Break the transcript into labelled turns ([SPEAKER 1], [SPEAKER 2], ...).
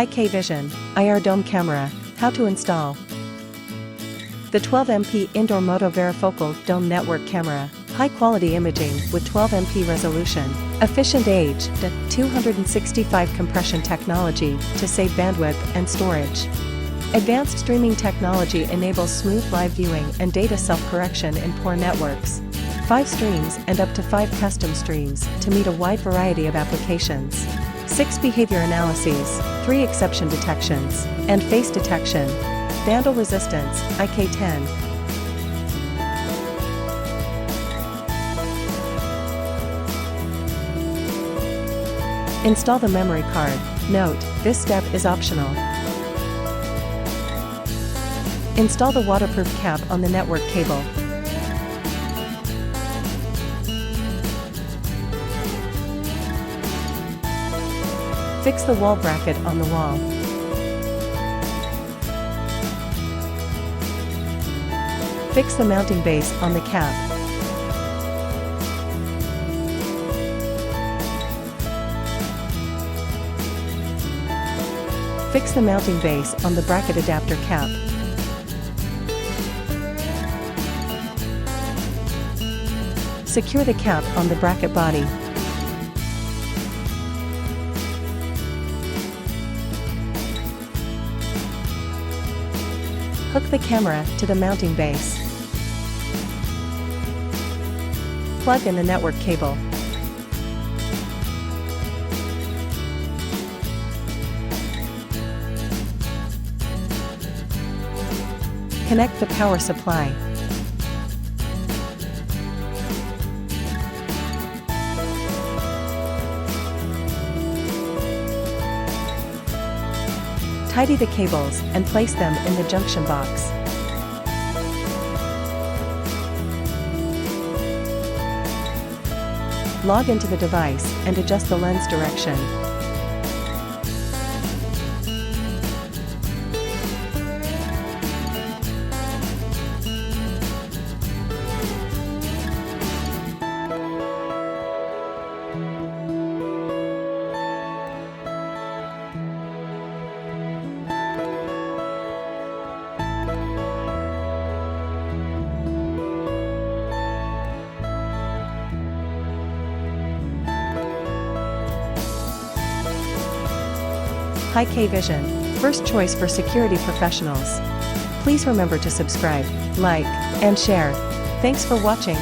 [SPEAKER 1] HIKVISION IR Dome Camera. How to install. The 12MP Indoor Moto Varifocal Dome Network Camera. High-quality imaging with 12MP resolution. Efficient H.265 compression technology to save bandwidth and storage. Advanced streaming technology enables smooth live viewing and data self-correction in poor networks. 5 streams and up to 5 custom streams to meet a wide variety of applications. 6 behavior analyses, 3 exception detections, and face detection. Vandal resistance, IK10. Install the memory card. Note, this step is optional. Install the waterproof cap on the network cable. Fix the wall bracket on the wall. Fix the mounting base on the cap. Fix the mounting base on the bracket adapter cap. Secure the cap on the bracket body. Hook the camera to the mounting base. Plug in the network cable. Connect the power supply. Tidy the cables and place them in the junction box. Log into the device and adjust the lens direction. HIKVISION, first choice for security professionals. Please remember to subscribe, like, and share. Thanks for watching.